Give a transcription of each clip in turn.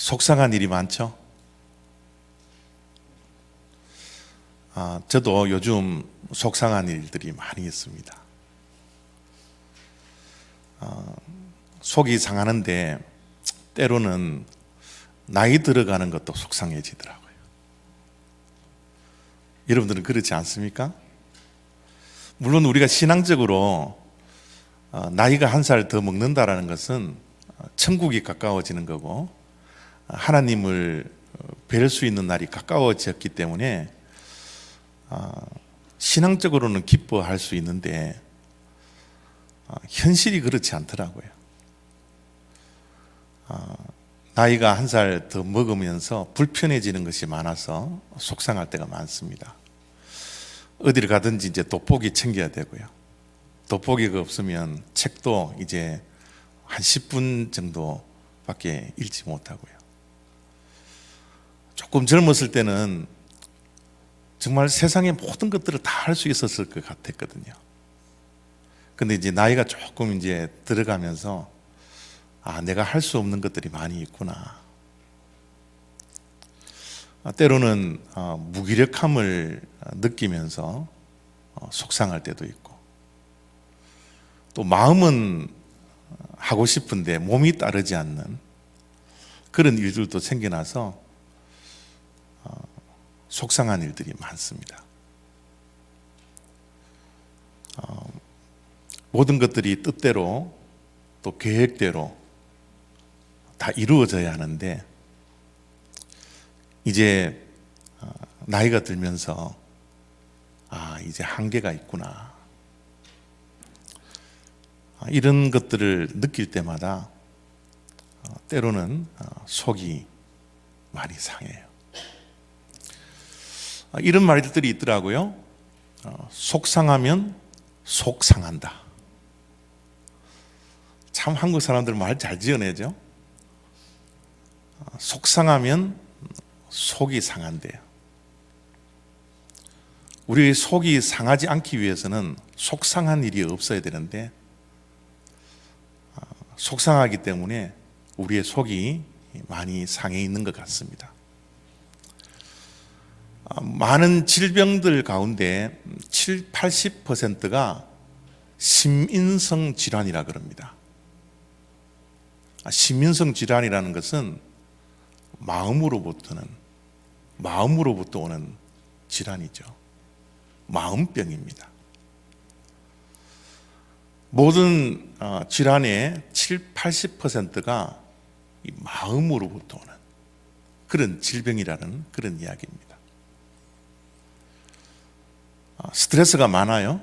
속상한 일이 많죠. 저도 요즘 속상한 일들이 많이 있습니다. 속이 상하는데 때로는 나이 들어가는 것도 속상해지더라고요. 여러분들은 그렇지 않습니까? 물론 우리가 신앙적으로 나이가 한 살 더 먹는다라는 것은 천국이 가까워지는 거고 하나님을 뵐 수 있는 날이 가까워졌기 때문에 신앙적으로는 기뻐할 수 있는데 현실이 그렇지 않더라고요. 나이가 한 살 더 먹으면서 불편해지는 것이 많아서 속상할 때가 많습니다. 어디를 가든지 이제 돋보기 챙겨야 되고요. 돋보기가 없으면 책도 이제 한 10분 정도밖에 읽지 못하고요. 조금 젊었을 때는 정말 세상의 모든 것들을 다 할 수 있었을 것 같았거든요. 근데 이제 나이가 조금 이제 들어가면서 내가 할 수 없는 것들이 많이 있구나. 때로는 무기력함을 느끼면서 속상할 때도 있고, 또 마음은 하고 싶은데 몸이 따르지 않는 그런 일들도 생겨나서 속상한 일들이 많습니다. 모든 것들이 뜻대로 또 계획대로 다 이루어져야 하는데 이제 나이가 들면서 이제 한계가 있구나, 이런 것들을 느낄 때마다 때로는 속이 많이 상해요. 이런 말들이 있더라고요. 속상하면 속상한다. 참 한국 사람들 말 잘 지어내죠. 속상하면 속이 상한대요. 우리 속이 상하지 않기 위해서는 속상한 일이 없어야 되는데 속상하기 때문에 우리의 속이 많이 상해 있는 것 같습니다. 많은 질병들 가운데 80%가 심인성 질환이라 그럽니다. 심인성 질환이라는 것은 마음으로부터 오는 질환이죠. 마음병입니다. 모든 질환의 80%가 마음으로부터 오는 그런 질병이라는 그런 이야기입니다. 스트레스가 많아요.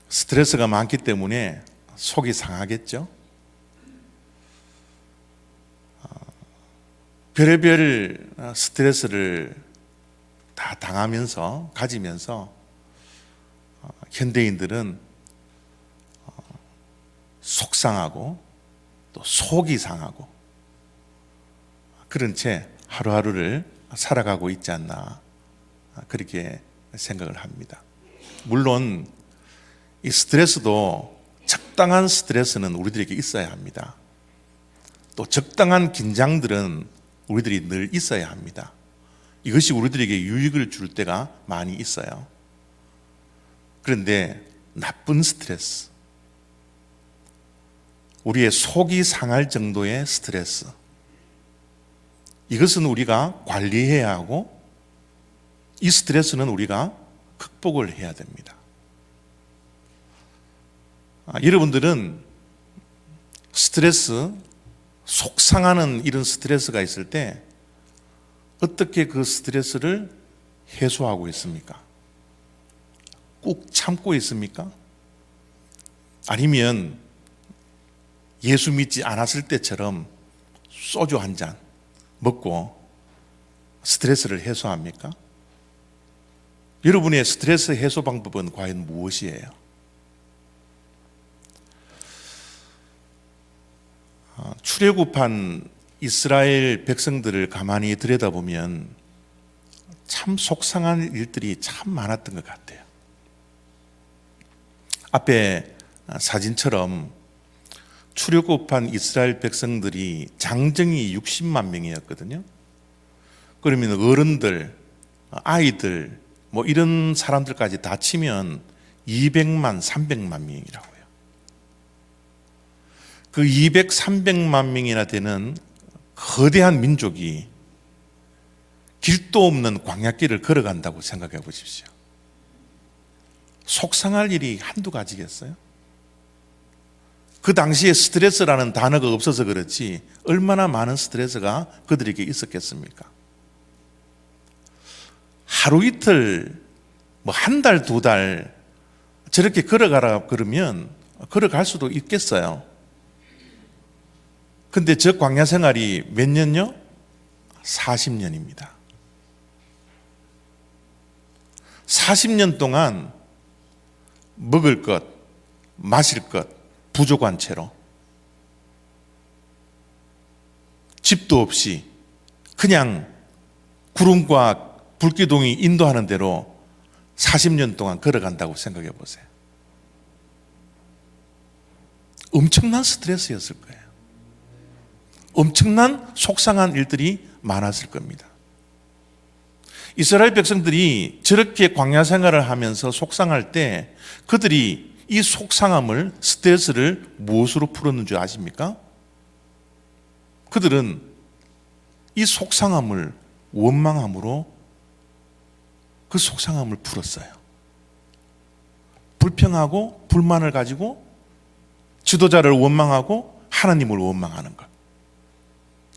스트레스가 많기 때문에 속이 상하겠죠. 별의별 스트레스를 다 당하면서 가지면서 현대인들은 속상하고 또 속이 상하고 그런 채 하루하루를 살아가고 있지 않나, 그렇게 생각을 합니다. 물론 이 스트레스도 적당한 스트레스는 우리들에게 있어야 합니다. 또 적당한 긴장들은 우리들이 늘 있어야 합니다. 이것이 우리들에게 유익을 줄 때가 많이 있어요. 그런데 나쁜 스트레스, 우리의 속이 상할 정도의 스트레스, 이것은 우리가 관리해야 하고 이 스트레스는 우리가 극복을 해야 됩니다. 여러분들은 스트레스, 속상하는 이런 스트레스가 있을 때 어떻게 그 스트레스를 해소하고 있습니까? 꾹 참고 있습니까? 아니면 예수 믿지 않았을 때처럼 소주 한 잔 먹고 스트레스를 해소합니까? 여러분의 스트레스 해소 방법은 과연 무엇이에요? 출애굽한 이스라엘 백성들을 가만히 들여다보면 참 속상한 일들이 참 많았던 것 같아요. 앞에 사진처럼 출애굽한 이스라엘 백성들이 장정이 60만 명이었거든요. 그러면 어른들, 아이들 뭐 이런 사람들까지 다 치면 200만, 300만 명이라고요. 그 200, 300만 명이나 되는 거대한 민족이 길도 없는 광야길을 걸어간다고 생각해 보십시오. 속상할 일이 한두 가지겠어요? 그 당시에 스트레스라는 단어가 없어서 그렇지 얼마나 많은 스트레스가 그들에게 있었겠습니까? 하루 이틀, 뭐 한 달, 두 달 저렇게 걸어가라 그러면 걸어갈 수도 있겠어요. 근데 저 광야 생활이 몇 년요? 40년입니다. 40년 동안 먹을 것, 마실 것 부족한 채로 집도 없이 그냥 구름과 불기둥이 인도하는 대로 40년 동안 걸어간다고 생각해 보세요. 엄청난 스트레스였을 거예요. 엄청난 속상한 일들이 많았을 겁니다. 이스라엘 백성들이 저렇게 광야 생활을 하면서 속상할 때 그들이 이 속상함을, 스트레스를 무엇으로 풀었는 줄 아십니까? 그들은 이 속상함을 원망함으로 그 속상함을 풀었어요. 불평하고 불만을 가지고 지도자를 원망하고 하나님을 원망하는 것.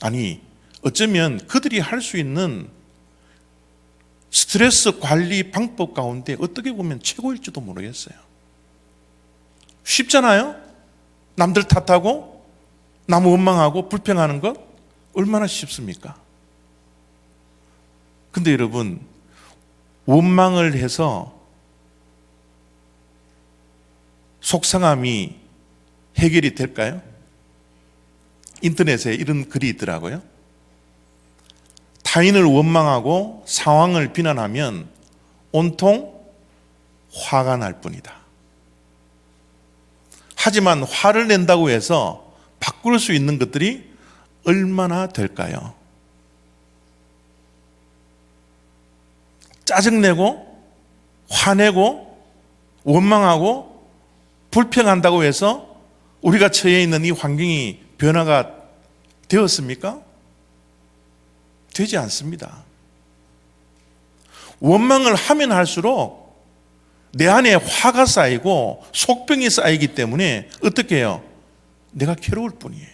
아니, 어쩌면 그들이 할 수 있는 스트레스 관리 방법 가운데 어떻게 보면 최고일지도 모르겠어요. 쉽잖아요? 남들 탓하고 남 원망하고 불평하는 것 얼마나 쉽습니까? 근데 여러분, 원망을 해서 속상함이 해결이 될까요? 인터넷에 이런 글이 있더라고요. 타인을 원망하고 상황을 비난하면 온통 화가 날 뿐이다. 하지만 화를 낸다고 해서 바꿀 수 있는 것들이 얼마나 될까요? 짜증내고 화내고 원망하고 불평한다고 해서 우리가 처해 있는 이 환경이 변화가 되었습니까? 되지 않습니다. 원망을 하면 할수록 내 안에 화가 쌓이고 속병이 쌓이기 때문에 어떻게 해요? 내가 괴로울 뿐이에요.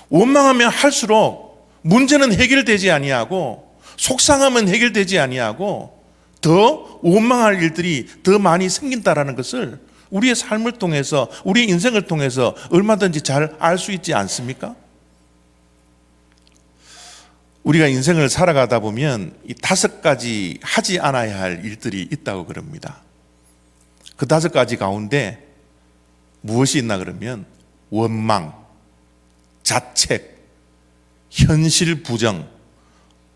원망하면 할수록 문제는 해결되지 아니하고 속상함은 해결되지 아니하고 더 원망할 일들이 더 많이 생긴다라는 것을 우리의 삶을 통해서, 우리의 인생을 통해서 얼마든지 잘 알 수 있지 않습니까? 우리가 인생을 살아가다 보면 이 5가지 하지 않아야 할 일들이 있다고 그럽니다. 그 5가지 가운데 무엇이 있나 그러면 원망, 자책, 현실 부정,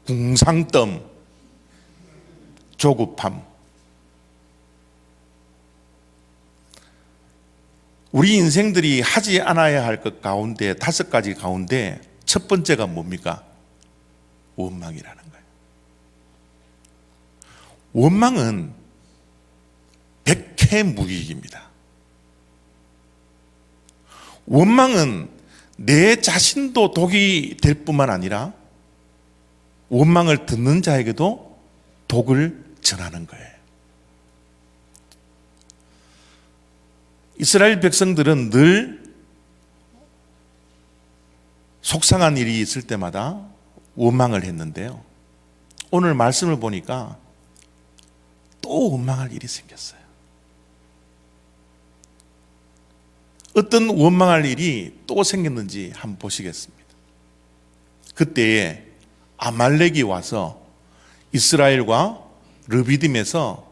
궁상덤, 조급함. 우리 인생들이 하지 않아야 할 것 가운데 5가지 가운데 첫 번째가 뭡니까? 원망이라는 거예요. 원망은 백해무익입니다. 원망은 내 자신도 독이 될 뿐만 아니라 원망을 듣는 자에게도 독을 전하는 거예요. 이스라엘 백성들은 늘 속상한 일이 있을 때마다 원망을 했는데요. 오늘 말씀을 보니까 또 원망할 일이 생겼어요. 어떤 원망할 일이 또 생겼는지 한번 보시겠습니다. 그때에 아말렉이 와서 이스라엘과 르비딤에서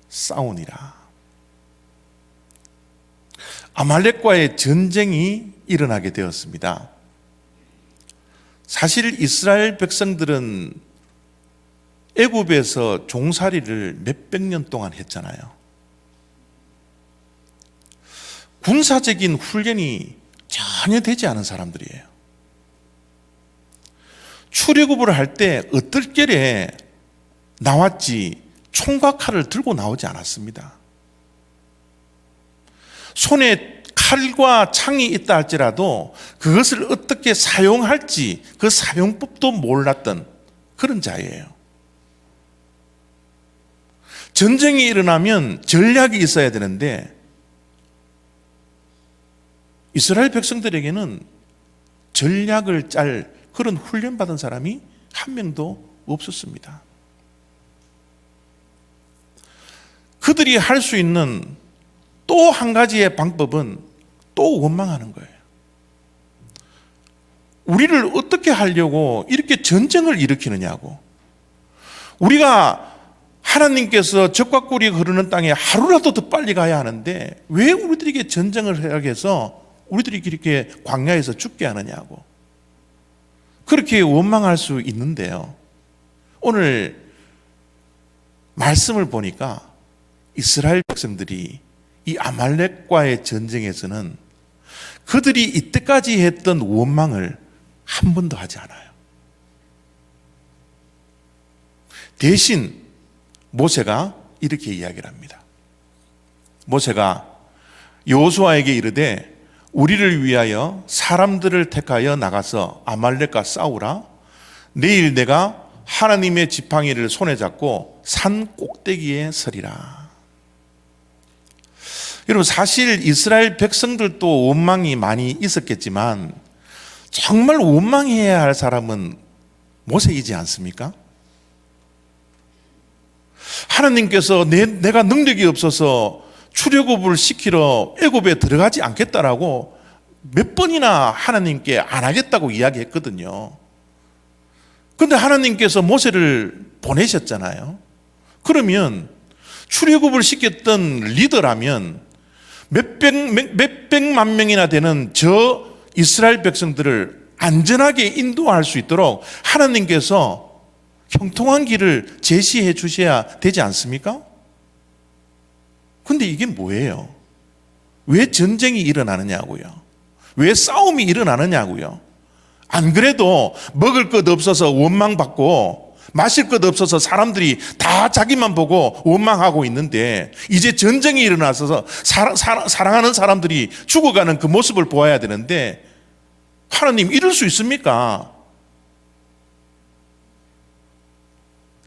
싸우니라. 아말렉과의 전쟁이 일어나게 되었습니다. 사실 이스라엘 백성들은 애굽에서 종살이를 몇백 년 동안 했잖아요. 군사적인 훈련이 전혀 되지 않은 사람들이에요. 출애굽을 할 때 어떨결에 나왔지 총과 칼을 들고 나오지 않았습니다. 손에 칼과 창이 있다 할지라도 그것을 어떻게 사용할지 그 사용법도 몰랐던 그런 자예요. 전쟁이 일어나면 전략이 있어야 되는데 이스라엘 백성들에게는 전략을 짤 그런 훈련받은 사람이 한 명도 없었습니다. 그들이 할 수 있는 또 한 가지의 방법은 또 원망하는 거예요. 우리를 어떻게 하려고 이렇게 전쟁을 일으키느냐고. 우리가 하나님께서 적과 꿀이 흐르는 땅에 하루라도 더 빨리 가야 하는데 왜 우리들에게 전쟁을 하게 해서 우리들이 이렇게 광야에서 죽게 하느냐고. 그렇게 원망할 수 있는데요. 오늘 말씀을 보니까 이스라엘 백성들이 이 아말렉과의 전쟁에서는 그들이 이때까지 했던 원망을 한 번도 하지 않아요. 대신 모세가 이렇게 이야기를 합니다. 모세가 여호수아에게 이르되 우리를 위하여 사람들을 택하여 나가서 아말렉과 싸우라. 내일 내가 하나님의 지팡이를 손에 잡고 산 꼭대기에 서리라. 여러분, 사실 이스라엘 백성들도 원망이 많이 있었겠지만 정말 원망해야 할 사람은 모세이지 않습니까? 하나님께서 내가 능력이 없어서 출애굽을 시키러 애굽에 들어가지 않겠다라고 몇 번이나 하나님께 안 하겠다고 이야기했거든요. 그런데 하나님께서 모세를 보내셨잖아요. 그러면 출애굽을 시켰던 리더라면 몇백만 명이나 되는 저 이스라엘 백성들을 안전하게 인도할 수 있도록 하나님께서 형통한 길을 제시해 주셔야 되지 않습니까? 근데 이게 뭐예요? 왜 전쟁이 일어나느냐고요? 왜 싸움이 일어나느냐고요? 안 그래도 먹을 것 없어서 원망받고 마실 것 없어서 사람들이 다 자기만 보고 원망하고 있는데 이제 전쟁이 일어나서 사랑하는 사람들이 죽어가는 그 모습을 보아야 되는데 하나님 이럴 수 있습니까?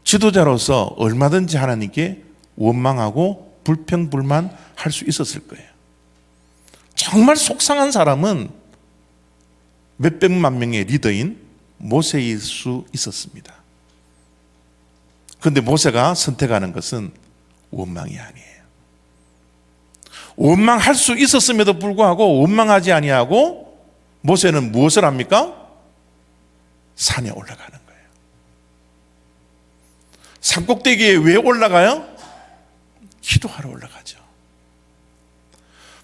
지도자로서 얼마든지 하나님께 원망하고 불평불만 할 수 있었을 거예요. 정말 속상한 사람은 몇백만 명의 리더인 모세일 수 있었습니다. 그런데 모세가 선택하는 것은 원망이 아니에요. 원망할 수 있었음에도 불구하고 원망하지 아니하고 모세는 무엇을 합니까? 산에 올라가는 거예요. 산꼭대기에 왜 올라가요? 기도하러 올라가죠.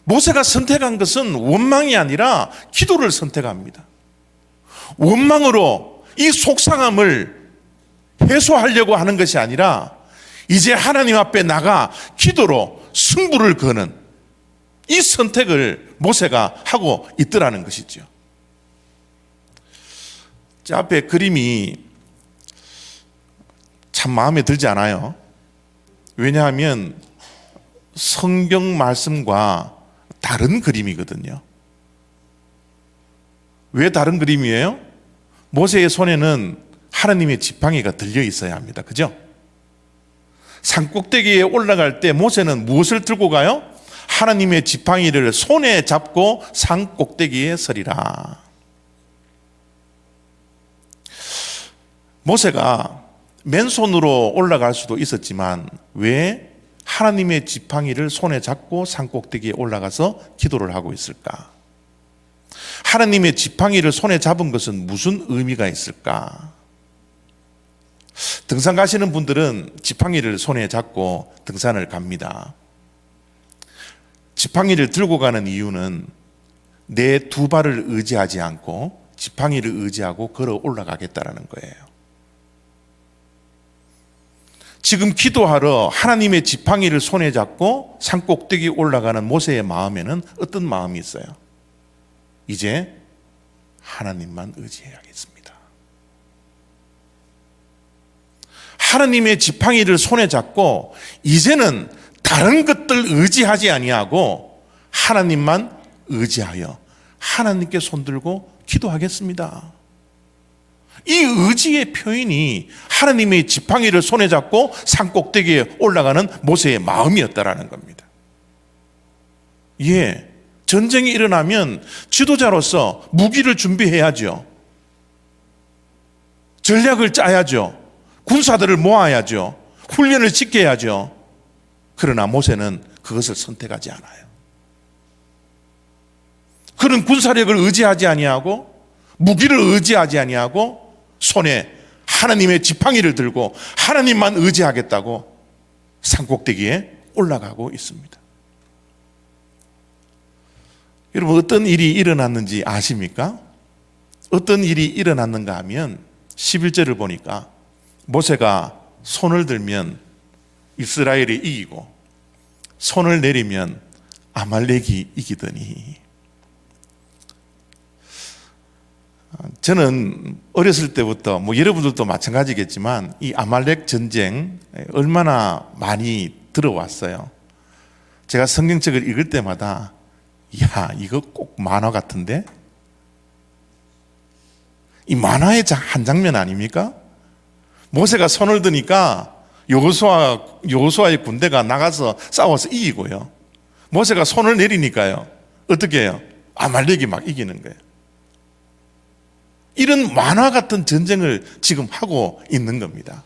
모세가 선택한 것은 원망이 아니라 기도를 선택합니다. 원망으로 이 속상함을 해소하려고 하는 것이 아니라 이제 하나님 앞에 나가 기도로 승부를 거는 이 선택을 모세가 하고 있더라는 것이죠. 자, 앞에 그림이 참 마음에 들지 않아요. 왜냐하면 성경 말씀과 다른 그림이거든요. 왜 다른 그림이에요? 모세의 손에는 하나님의 지팡이가 들려 있어야 합니다. 그죠? 산꼭대기에 올라갈 때 모세는 무엇을 들고 가요? 하나님의 지팡이를 손에 잡고 산꼭대기에 서리라. 모세가 맨손으로 올라갈 수도 있었지만 왜 하나님의 지팡이를 손에 잡고 산꼭대기에 올라가서 기도를 하고 있을까? 하나님의 지팡이를 손에 잡은 것은 무슨 의미가 있을까? 등산 가시는 분들은 지팡이를 손에 잡고 등산을 갑니다. 지팡이를 들고 가는 이유는 내 두 발을 의지하지 않고 지팡이를 의지하고 걸어 올라가겠다라는 거예요. 지금 기도하러 하나님의 지팡이를 손에 잡고 산꼭대기 올라가는 모세의 마음에는 어떤 마음이 있어요? 이제 하나님만 의지해야겠습니다. 하나님의 지팡이를 손에 잡고 이제는 다른 것들 의지하지 아니하고 하나님만 의지하여 하나님께 손들고 기도하겠습니다. 이 의지의 표현이 하나님의 지팡이를 손에 잡고 산꼭대기에 올라가는 모세의 마음이었다라는 겁니다. 예, 전쟁이 일어나면 지도자로서 무기를 준비해야죠. 전략을 짜야죠. 군사들을 모아야죠. 훈련을 시켜야죠. 그러나 모세는 그것을 선택하지 않아요. 그는 군사력을 의지하지 아니하고 무기를 의지하지 아니하고 손에 하나님의 지팡이를 들고 하나님만 의지하겠다고 산꼭대기에 올라가고 있습니다. 여러분, 어떤 일이 일어났는지 아십니까? 어떤 일이 일어났는가 하면 11절을 보니까 모세가 손을 들면 이스라엘이 이기고 손을 내리면 아말렉이 이기더니, 저는 어렸을 때부터 여러분들도 마찬가지겠지만 이 아말렉 전쟁 얼마나 많이 들어왔어요. 제가 성경책을 읽을 때마다 야, 이거 꼭 만화 같은데? 이 만화의 한 장면 아닙니까? 모세가 손을 드니까 여호수아의 군대가 나가서 싸워서 이기고요. 모세가 손을 내리니까요, 어떻게 해요? 아말렉이 막 이기는 거예요. 이런 만화 같은 전쟁을 지금 하고 있는 겁니다.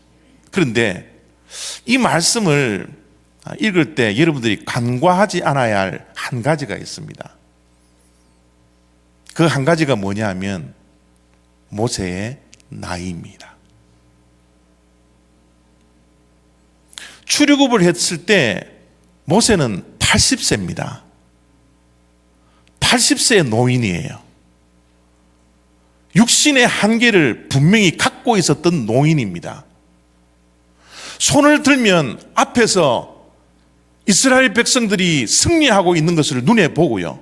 그런데 이 말씀을 읽을 때 여러분들이 간과하지 않아야 할 한 가지가 있습니다. 그 한 가지가 뭐냐 하면 모세의 나이입니다. 출애굽을 했을 때 모세는 80세입니다. 80세의 노인이에요. 육신의 한계를 분명히 갖고 있었던 노인입니다. 손을 들면 앞에서 이스라엘 백성들이 승리하고 있는 것을 눈에 보고요,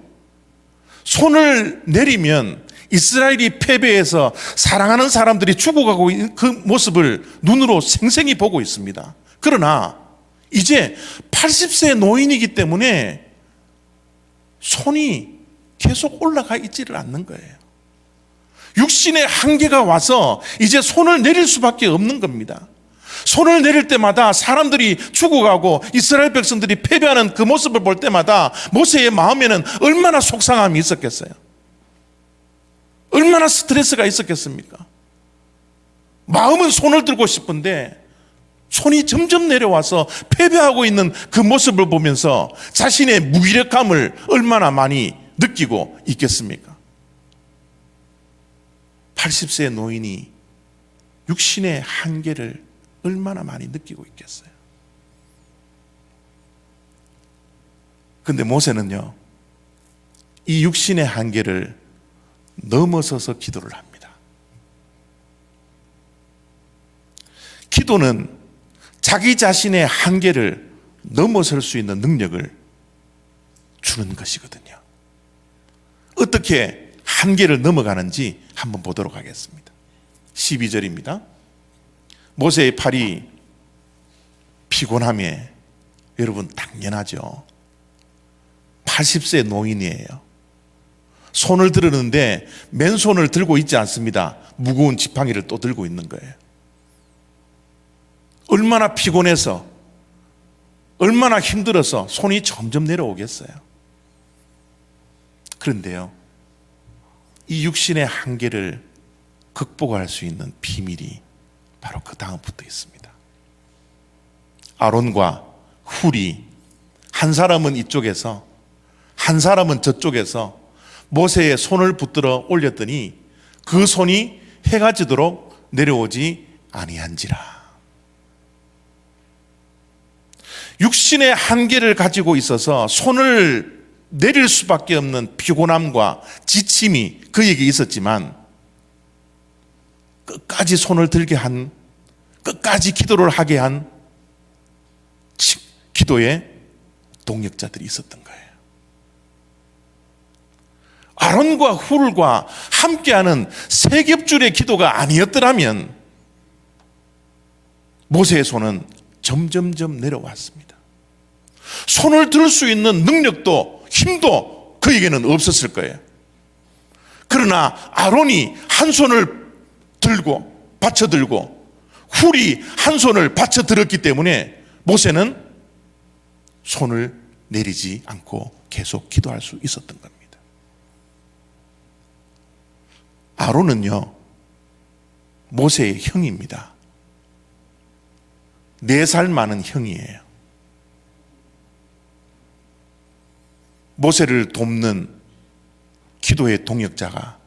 손을 내리면 이스라엘이 패배해서 사랑하는 사람들이 죽어가고 있는 그 모습을 눈으로 생생히 보고 있습니다. 그러나 이제 80세 노인이기 때문에 손이 계속 올라가 있지를 않는 거예요. 육신의 한계가 와서 이제 손을 내릴 수밖에 없는 겁니다. 손을 내릴 때마다 사람들이 죽어가고 이스라엘 백성들이 패배하는 그 모습을 볼 때마다 모세의 마음에는 얼마나 속상함이 있었겠어요? 얼마나 스트레스가 있었겠습니까? 마음은 손을 들고 싶은데 손이 점점 내려와서 패배하고 있는 그 모습을 보면서 자신의 무기력함을 얼마나 많이 느끼고 있겠습니까? 80세의 노인이 육신의 한계를 얼마나 많이 느끼고 있겠어요. 그런데 모세는요, 이 육신의 한계를 넘어서서 기도를 합니다. 기도는 자기 자신의 한계를 넘어설 수 있는 능력을 주는 것이거든요. 어떻게 한계를 넘어가는지 한번 보도록 하겠습니다. 12절입니다. 모세의 팔이 피곤함에, 여러분 당연하죠. 80세 노인이에요. 손을 들었는데 맨손을 들고 있지 않습니다. 무거운 지팡이를 또 들고 있는 거예요. 얼마나 피곤해서, 얼마나 힘들어서 손이 점점 내려오겠어요. 그런데요, 이 육신의 한계를 극복할 수 있는 비밀이 바로 그 다음부터 있습니다. 아론과 훌이 한 사람은 이쪽에서 한 사람은 저쪽에서 모세의 손을 붙들어 올렸더니 그 손이 해가 지도록 내려오지 아니한지라. 육신의 한계를 가지고 있어서 손을 내릴 수밖에 없는 피곤함과 지침이 그에게 있었지만 끝까지 손을 들게 한, 끝까지 기도를 하게 한 기도의 동역자들이 있었던 거예요. 아론과 훌과 함께하는 세겹줄의 기도가 아니었더라면 모세의 손은 점점점 내려왔습니다. 손을 들 수 있는 능력도 힘도 그에게는 없었을 거예요. 그러나 아론이 한 손을 들고 받쳐들고 훌이 한 손을 받쳐들었기 때문에 모세는 손을 내리지 않고 계속 기도할 수 있었던 겁니다. 아론은요, 모세의 형입니다. 4살 많은 형이에요. 모세를 돕는 기도의 동역자가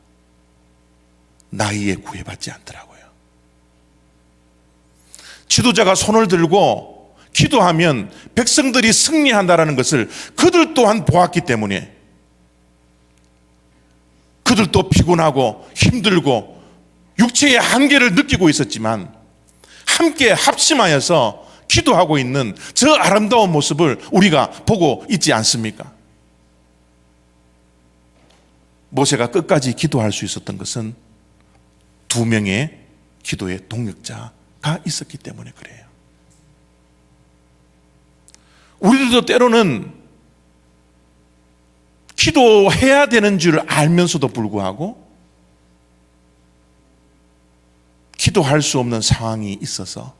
나이에 구애받지 않더라고요. 지도자가 손을 들고 기도하면 백성들이 승리한다는 것을 그들 또한 보았기 때문에 그들도 피곤하고 힘들고 육체의 한계를 느끼고 있었지만 함께 합심하여서 기도하고 있는 저 아름다운 모습을 우리가 보고 있지 않습니까? 모세가 끝까지 기도할 수 있었던 것은 2명의 기도의 동역자가 있었기 때문에 그래요. 우리들도 때로는 기도해야 되는 줄 알면서도 불구하고 기도할 수 없는 상황이 있어서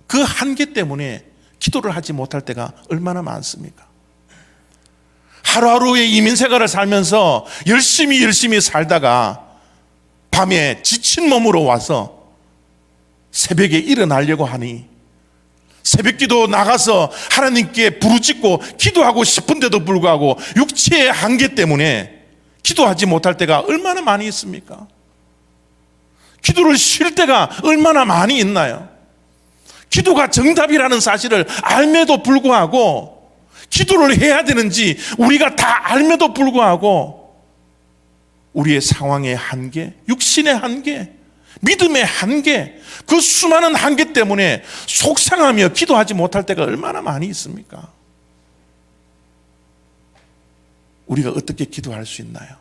그 한계 때문에 기도를 하지 못할 때가 얼마나 많습니까? 하루하루의 이민생활을 살면서 열심히 살다가 밤에 지친 몸으로 와서 새벽에 일어나려고 하니 새벽기도 나가서 하나님께 부르짖고 기도하고 싶은데도 불구하고 육체의 한계 때문에 기도하지 못할 때가 얼마나 많이 있습니까? 기도를 쉴 때가 얼마나 많이 있나요? 기도가 정답이라는 사실을 알매도 불구하고 기도를 해야 되는지 우리가 다 알매도 불구하고 우리의 상황의 한계, 육신의 한계, 믿음의 한계, 그 수많은 한계 때문에 속상하며 기도하지 못할 때가 얼마나 많이 있습니까? 우리가 어떻게 기도할 수 있나요?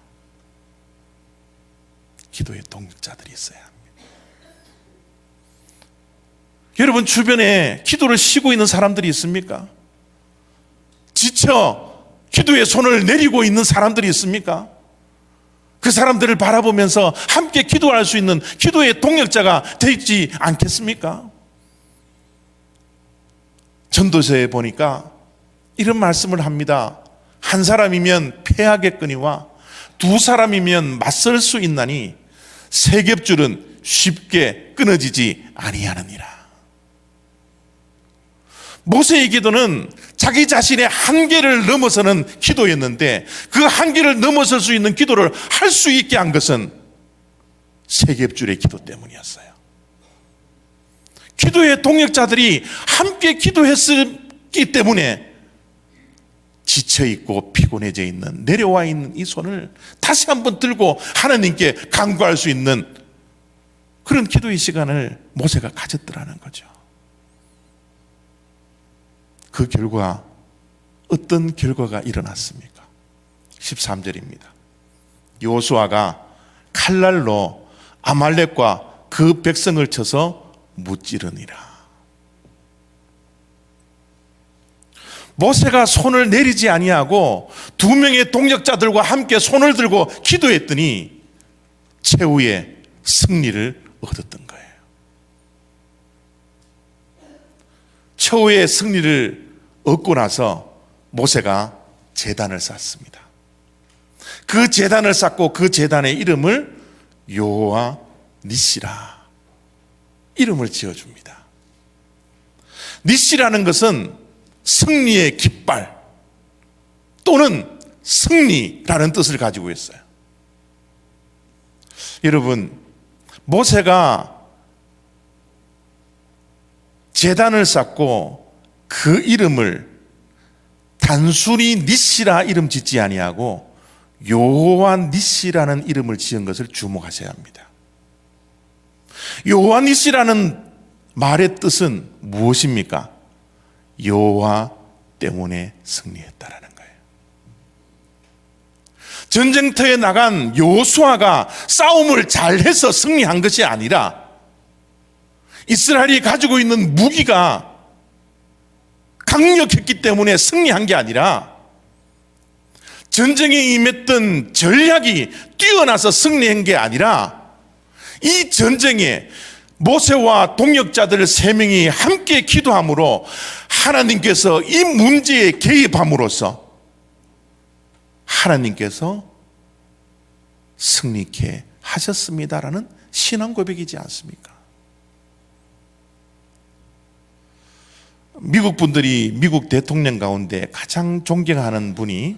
기도의 동역자들이 있어야 합니다. 여러분 주변에 기도를 쉬고 있는 사람들이 있습니까? 지쳐 기도의 손을 내리고 있는 사람들이 있습니까? 그 사람들을 바라보면서 함께 기도할 수 있는 기도의 동역자가 되지 않겠습니까? 전도서에 보니까 이런 말씀을 합니다. 한 사람이면 패하겠거니와 2사람이면 맞설 수 있나니 세겹줄은 쉽게 끊어지지 아니하느니라. 모세의 기도는 자기 자신의 한계를 넘어서는 기도였는데 그 한계를 넘어설 수 있는 기도를 할 수 있게 한 것은 세겹줄의 기도 때문이었어요. 기도의 동역자들이 함께 기도했기 때문에 지쳐있고 피곤해져 있는 내려와 있는 이 손을 다시 한번 들고 하나님께 간구할 수 있는 그런 기도의 시간을 모세가 가졌더라는 거죠. 그 결과 어떤 결과가 일어났습니까? 13절입니다. 여호수아가 칼날로 아말렉과 그 백성을 쳐서 무찌르니라. 모세가 손을 내리지 아니하고 2명의 동역자들과 함께 손을 들고 기도했더니 최후의 승리를 얻었던 거예요. 최후의 승리를 얻고 나서 모세가 제단을 쌓습니다. 그 제단을 쌓고 그 제단의 이름을 여호와 니시라 이름을 지어줍니다. 니시라는 것은 승리의 깃발 또는 승리라는 뜻을 가지고 있어요. 여러분, 모세가 제단을 쌓고 그 이름을 단순히 니시라 이름 짓지 아니하고 여호와 니시라는 이름을 지은 것을 주목하셔야 합니다. 여호와 니시라는 말의 뜻은 무엇입니까? 여호와 때문에 승리했다라는 거예요. 전쟁터에 나간 여호수아가 싸움을 잘해서 승리한 것이 아니라 이스라엘이 가지고 있는 무기가 강력했기 때문에 승리한 게 아니라 전쟁에 임했던 전략이 뛰어나서 승리한 게 아니라 이 전쟁에 모세와 동역자들 3명이 함께 기도함으로 하나님께서 이 문제에 개입함으로써 하나님께서 승리케 하셨습니다라는 신앙 고백이지 않습니까? 미국 분들이 미국 대통령 가운데 가장 존경하는 분이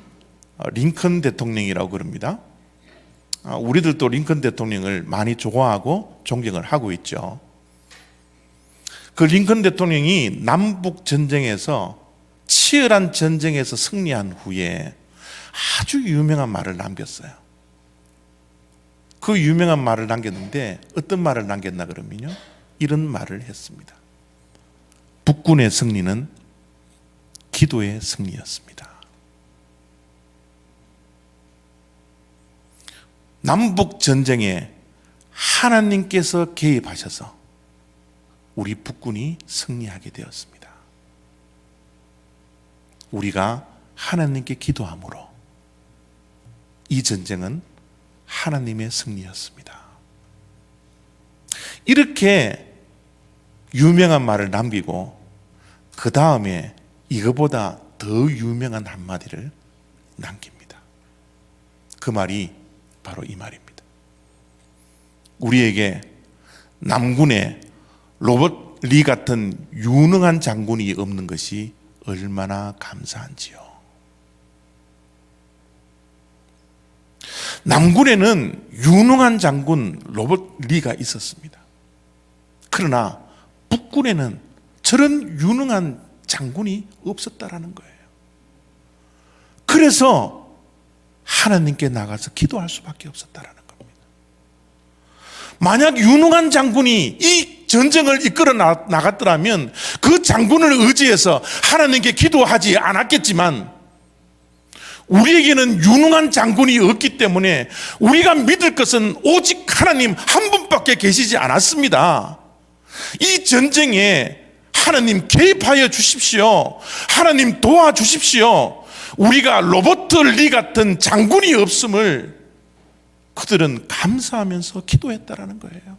링컨 대통령이라고 그럽니다. 우리들도 링컨 대통령을 많이 좋아하고 존경을 하고 있죠. 그 링컨 대통령이 남북 전쟁에서 치열한 전쟁에서 승리한 후에 아주 유명한 말을 남겼어요. 그 유명한 말을 남겼는데 어떤 말을 남겼나 그러면요, 이런 말을 했습니다. 북군의 승리는 기도의 승리였습니다. 남북 전쟁에 하나님께서 개입하셔서 우리 북군이 승리하게 되었습니다. 우리가 하나님께 기도함으로 이 전쟁은 하나님의 승리였습니다. 이렇게 유명한 말을 남기고 그 다음에 이거보다 더 유명한 한마디를 남깁니다. 그 말이 바로 이 말입니다. 우리에게 남군에 로봇 리 같은 유능한 장군이 없는 것이 얼마나 감사한지요. 남군에는 유능한 장군 로봇 리가 있었습니다. 그러나 북군에는 저런 유능한 장군이 없었다라는 거예요. 그래서 하나님께 나가서 기도할 수밖에 없었다라는 겁니다. 만약 유능한 장군이 이 전쟁을 이끌어 나갔더라면 그 장군을 의지해서 하나님께 기도하지 않았겠지만 우리에게는 유능한 장군이 없기 때문에 우리가 믿을 것은 오직 하나님 한 분밖에 계시지 않았습니다. 이 전쟁에 하나님 개입하여 주십시오. 하나님 도와주십시오. 우리가 로버트 리 같은 장군이 없음을 그들은 감사하면서 기도했다라는 거예요.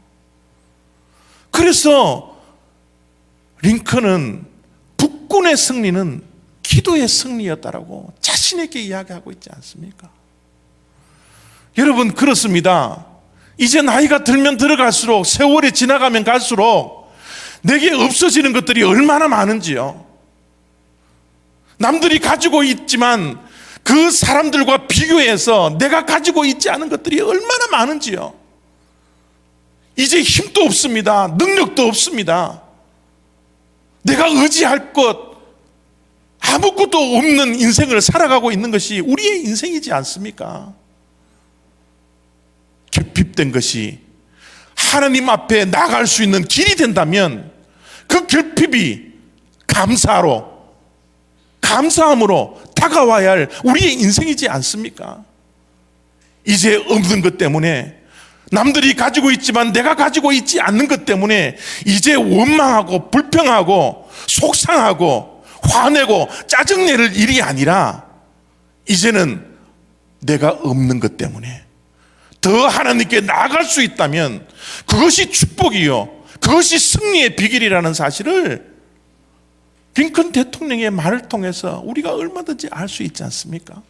그래서 링컨은 북군의 승리는 기도의 승리였다라고 자신에게 이야기하고 있지 않습니까? 여러분, 그렇습니다. 이제 나이가 들면 들어갈수록, 세월이 지나가면 갈수록 내게 없어지는 것들이 얼마나 많은지요. 남들이 가지고 있지만 그 사람들과 비교해서 내가 가지고 있지 않은 것들이 얼마나 많은지요. 이제 힘도 없습니다. 능력도 없습니다. 내가 의지할 것 아무것도 없는 인생을 살아가고 있는 것이 우리의 인생이지 않습니까? 결핍된 것이 하나님 앞에 나갈 수 있는 길이 된다면 그 결핍이 감사함으로 다가와야 할 우리의 인생이지 않습니까? 이제 없는 것 때문에, 남들이 가지고 있지만 내가 가지고 있지 않는 것 때문에 이제 원망하고 불평하고 속상하고 화내고 짜증낼 일이 아니라 이제는 내가 없는 것 때문에 더 하나님께 나아갈 수 있다면 그것이 축복이요, 그것이 승리의 비결이라는 사실을 링컨 대통령의 말을 통해서 우리가 얼마든지 알 수 있지 않습니까?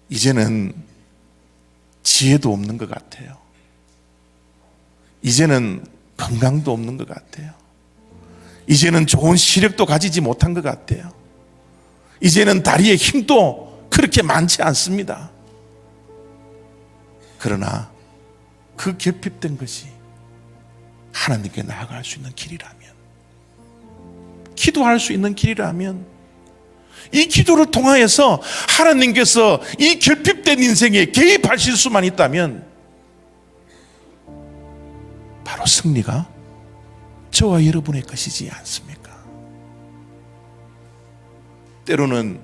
이제는 지혜도 없는 것 같아요. 이제는 건강도 없는 것 같아요. 이제는 좋은 시력도 가지지 못한 것 같아요. 이제는 다리에 힘도 그렇게 많지 않습니다. 그러나 그 결핍된 것이 하나님께 나아갈 수 있는 길이라면, 기도할 수 있는 길이라면, 이 기도를 통하여서 하나님께서 이 결핍된 인생에 개입하실 수만 있다면 바로 승리가 저와 여러분의 것이지 않습니까? 때로는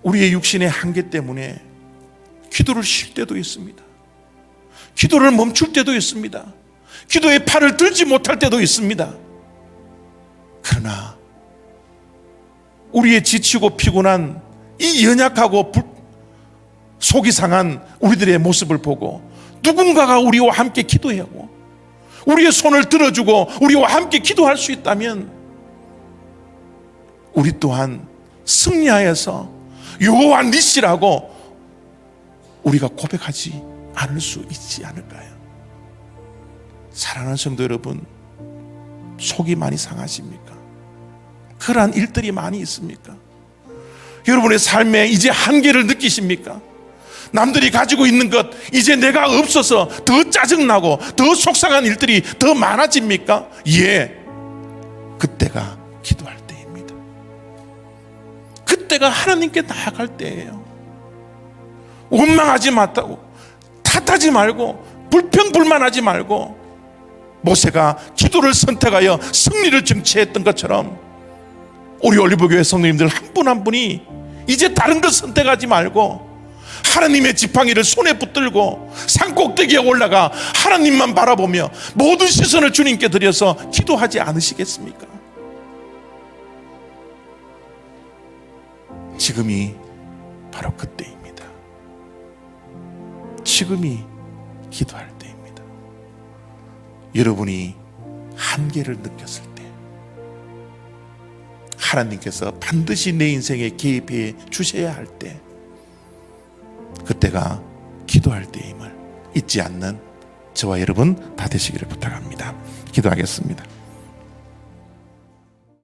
우리의 육신의 한계 때문에 기도를 쉴 때도 있습니다. 기도를 멈출 때도 있습니다. 기도의 팔을 들지 못할 때도 있습니다. 그러나 우리의 지치고 피곤한 이 연약하고 속이 상한 우리들의 모습을 보고 누군가가 우리와 함께 기도하고 우리의 손을 들어주고 우리와 함께 기도할 수 있다면 우리 또한 승리하여서 여호와 니시라고 우리가 고백하지 않을 수 있지 않을까요? 사랑하는 성도 여러분, 속이 많이 상하십니까? 그러한 일들이 많이 있습니까? 여러분의 삶에 이제 한계를 느끼십니까? 남들이 가지고 있는 것 이제 내가 없어서 더 짜증나고 더 속상한 일들이 더 많아집니까? 예, 그때가 기도할 때입니다. 그때가 하나님께 나아갈 때예요. 원망하지 마다고, 탓하지 말고, 불평불만하지 말고, 모세가 기도를 선택하여 승리를 쟁취했던 것처럼 우리 올리브교회 성도님들 한 분 한 분이 이제 다른 것 선택하지 말고 하나님의 지팡이를 손에 붙들고 산꼭대기에 올라가 하나님만 바라보며 모든 시선을 주님께 드려서 기도하지 않으시겠습니까? 지금이 바로 그때입니다. 지금이 기도할 때입니다. 여러분이 한계를 느꼈을 때 하나님께서 반드시 내 인생에 개입해 주셔야 할 때, 그때가 기도할 때임을 잊지 않는 저와 여러분 다 되시기를 부탁합니다. 기도하겠습니다.